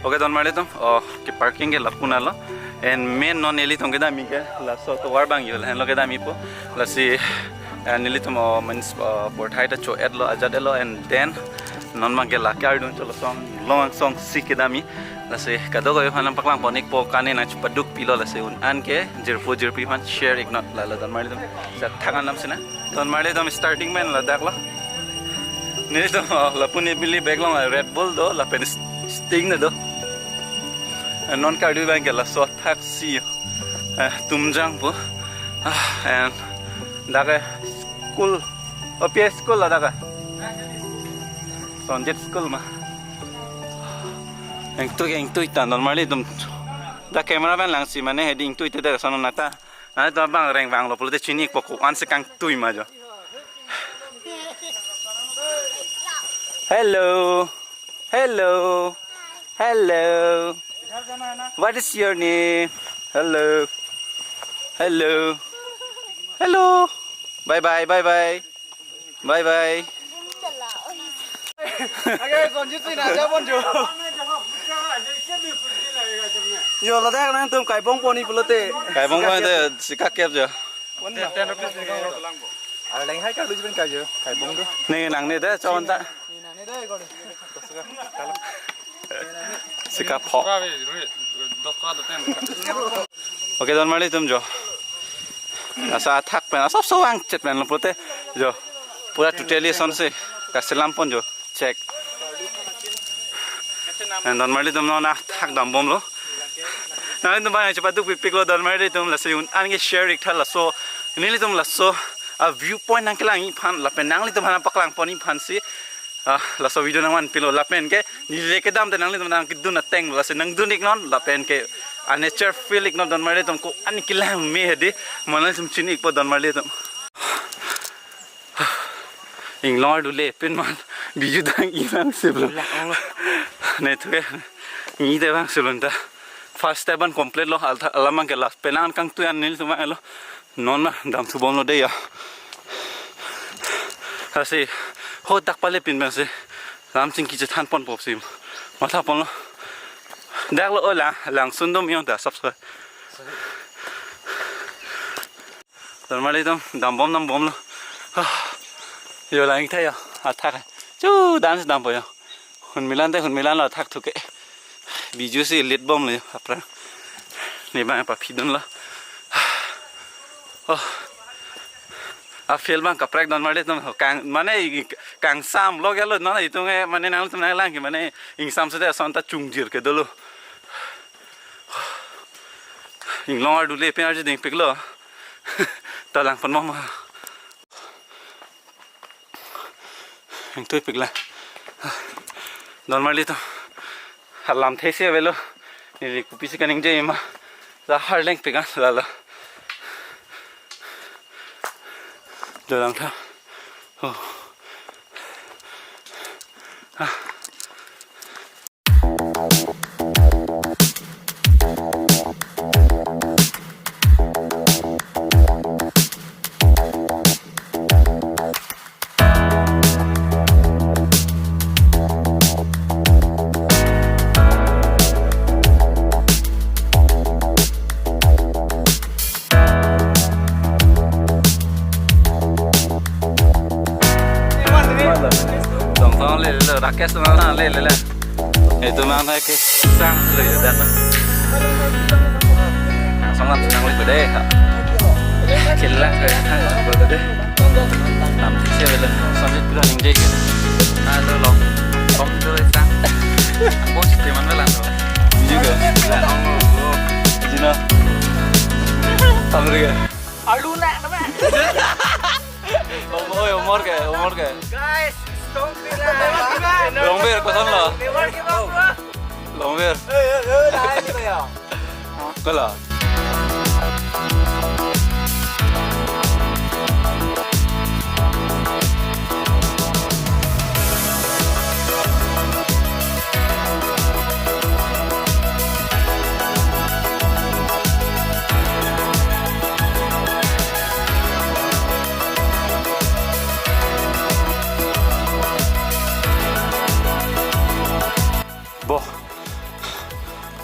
Oke don mali tum ki parking ke lapuna lo and main non neli tum ke dami ke la so to war bang yul hen lo ke dami po la si neli tum means port hai ta cho ad lo ajad lo and then non mang ke la kar dun cholo song long song si ke dami la si kado ko han paklang ponik po kane na paduk pilo la si un an ke jirpo jirpi han share ignot la don mali tum sa thangan nam sina don mali tum starting man la dak lo neli tum lapuni bili bag lo red bull do la pen sting na do non cardio bank la so taxi Tumjang po and daga school OPS school la daga sonjet school ma eng tu ta normally dum da cameraman lang si mane heading tu ite da sono nata na to bang reng bang lo polo de chini ko an se kang tui ma jo hello hello hello. What is your name? Hello. Hello. Hello. Bye bye bye bye. Bye bye. Yo là đang đang tôm cải bông poni pelote. Cải bông poni te sikak kep jo. Lấy hai các đứa bên cạnh giờ cải bông đó. Này nang này đấy cho anh ta. Sikap phok. Oke don mali tum jo. Asa thak pen asa soang chet pen lopote jo. Pura totally son se kaselam pon jo check. And don mali tum no na thak dam bom lo. Na tum ba chepa duk pipik lo don mali tum la se un an ge share ik thala so nili tum la so a viewpoint nang kelang i phan la pen nang li tum hana paklang pon i phan si la so video nang pilo la pen ke ni le ke dam nang li nang kidu na teng la se nang dunik non la pen ke a nature feel ik no don mali tum ko ani kilang me hedi manal tum chini ik po don mali tum ing lor du le pen man biju dang i bang seblo ne thue ni de bang sulunta first step an complete lo alamang ke last penan kang tu an nil tu ma lo non ma dam thu bom lo de ya asi ho tak pale pin bang se ram ching ki je than pon pop sim ma tha pon lo dak lo la lang sundom yong da subscribe normally dam bom lo yo lang thay ya athak chu dance dam po yo hun milan lo thak thu ke biju si lit bom le apra ne ba pa phidun lo a feel bang kaprak don mali tum kang mane kang sam lo gelo no na itung e mane nang tum nang lang ki mane ing sam se de son ta chungjir ke dolo ing long du le pe ar ding pik lo ta lang pon ma ing tu pik la don mali tum halam these velo ni ku pisi kaning je ma za har leng pik la la Dalang tha. Raket mana le itu mana ke sang le dan sangat senang le gede kilang ke gede nam sih le sampai tu ning je halo lo kom tu le sang bos di mana lah juga oh jino sampai alu nak nama umur ke guys Long beer, kosan lo? Long beer. Kalau.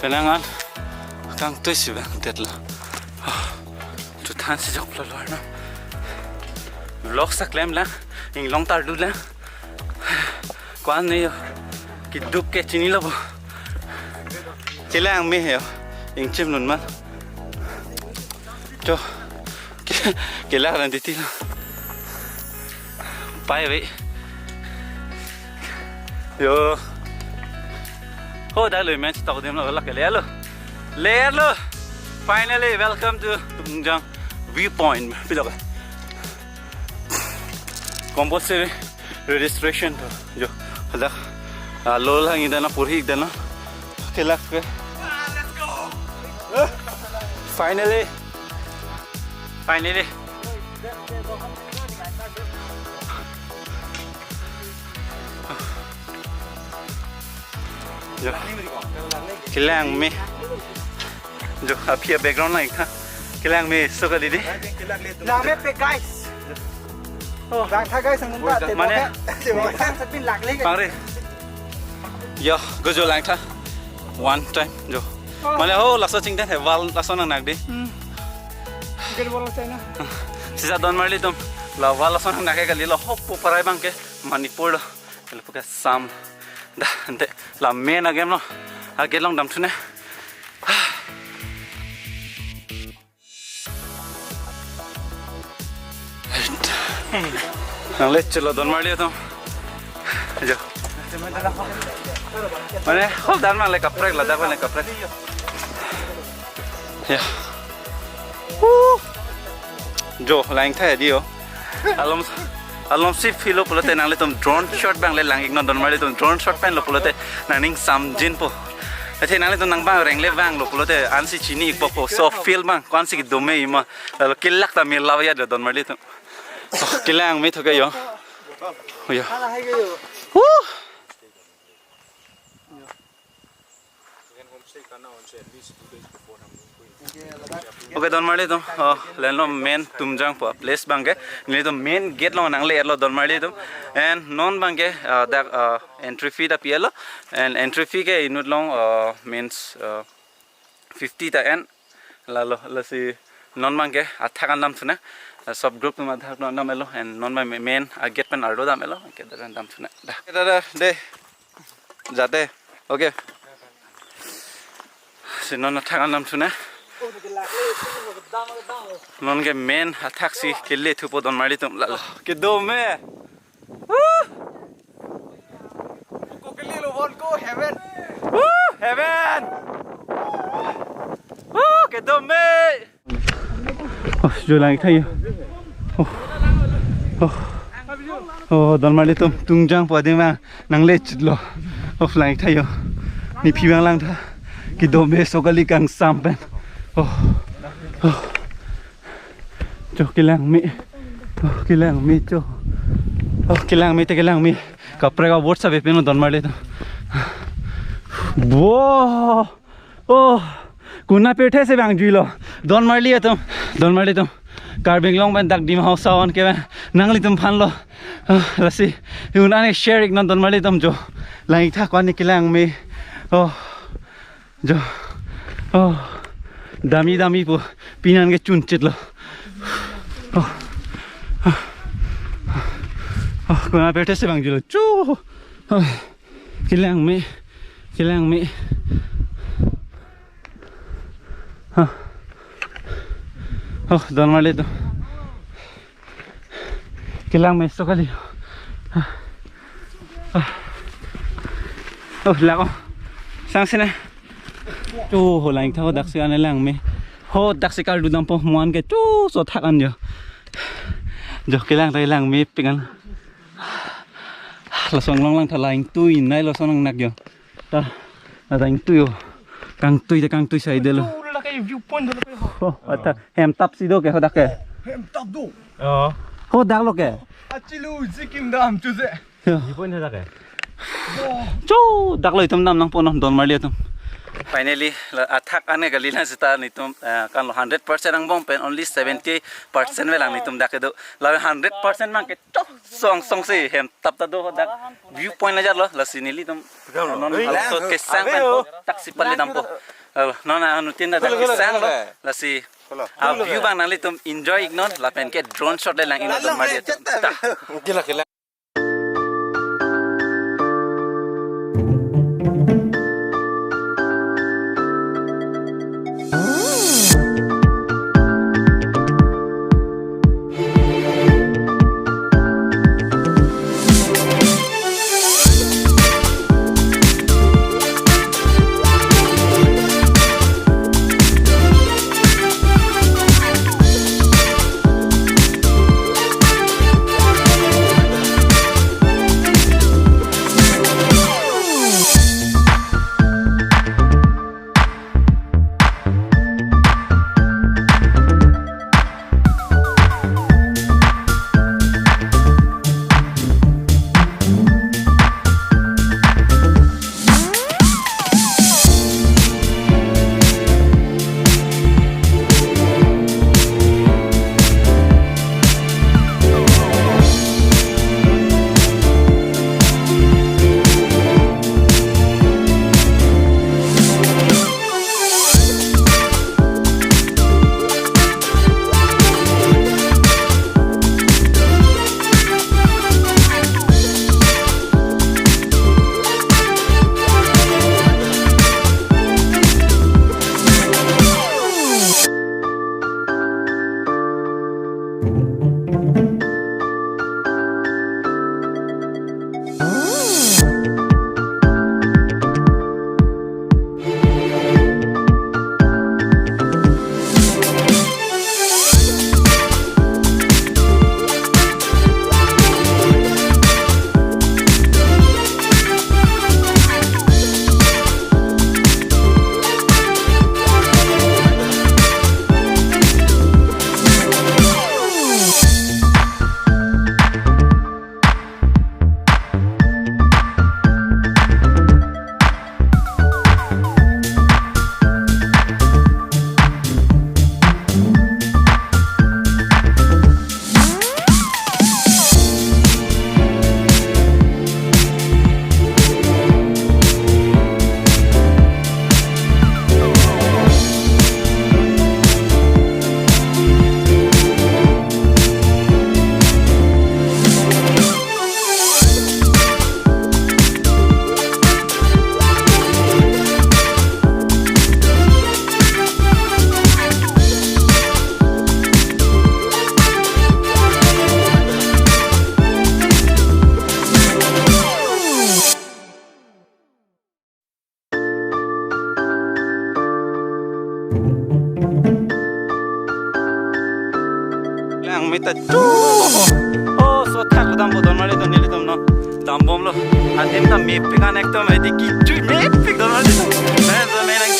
Kenangan kang tu sih bang deadlah. Tu than si jok lor na. Vlog sa claim lang, ing long tar du lang. Kuan ni kiduk ke chini lo. Kilang mi yo, ing chim nun man. Jo, kilang lang diti lo. Bye we. Yo. Oh, dah leh, match tahu dia mana lak le lo. Finally, welcome to Tumjang viewpoint. Pilih apa? Compulsory registration tu. Jo, ada. Lol hang ini na purhi ida na. Kelak ke? Let's go. Finally. Jo, kilang me. Jo, api background naik ha. Kilang me suka didi. Lang me pe guys. Oh, lang tha guys ang mumba. Mana? Sang sapin lag le. Pangre. Yo, gojo lang tha. One time, jo. Mana ho laso ching dan hai wal laso nang nak di. Gel bola China. Sisa don marli tum. La wal laso nang nak ke li lo hop parai bang ke Manipur lo. Kalau pakai Assam. Dah, ente la main agam lo. Agak long dam tune. Nang let chalo don marli tum. Jo. Mana hol dan mang le kaprek la dak le kaprek. Ya. Jo, lain thay dio. Alom si filo pulote nang le tum drone shot bang le lang ignon don marli tum drone shot pen lo pulote naning sam jin po. Ache nang le tum nang bang reng le bang lo pulote ansi chini po so feel bang kwan si dome ima lo kilak ta mi lawya don marli tum. Kilang mi thoke yo. Yo. Okay, don marli tum. Leno main Tumjang po place bangke. Nili tum main gate lo nang le erlo don marli tum. And non bangke that entry fee da pielo. And entry fee ke inut long means 50 ta en. La si non bangke athakan dam thuna. Sub group ma thak non namelo and non my main gate pen ardo damelo. Ke daran dam thuna. Da de jate. Okay. Si non athakan dam thuna. Non ke main taxi ke le thupo don mari tum la ke do me Go ke le lo want go heaven. Heaven ke do me jo lang thai don mari tum Tumjang po de ma nang le chlo lang thai ni phi bang lang tha ke do me so gali kang sam pen cho kilang mi cho kilang mi kapre ka word sa peno don marle to wo kuna pethe se bang juilo don marli to carbing long ban dak dim house on ke nangli tum phan lo lasi una ne share non don marli tum jo lai tha kwani kilang mi jo dami po pinan ke chunchit lo kuna pete se bang julo chu kilang mi don marle to kilang mi so kali lako sang sine chu ho lang thao dak se ane lang me ho dak se kal du dam po muan ke chu so thak an jo kilang tai lang me pingan la song long lang thalaing tui nai lo song nak yo ta la dang tui yo kang tui sai de lo La kai viewpoint lo pe ho ata hem tap si do ke ho dak ke hem tap do. ho dak lo ke Achilu zikim dam tu ze. viewpoint ha dak ke chu dak lo tum nam nang po non don marli tum finally attack ane galila sita nitum kan 100% ang bom pen only 70% velang nitum dak do la 100% mang ke to song si hem tap ta do dak viewpoint aja lo la sinili tum non also ke sang pen tak si pali dam po non anu tinda dak sang lo la si a view bang nali tum enjoy ignon la pen ke drone shot le lang ino tum mari ta Gila. mita oh so thak dam bodon mali to nili tom no dam bom lo atem ta map pe kan ekdom edi ki chui map pe don mali to na so mena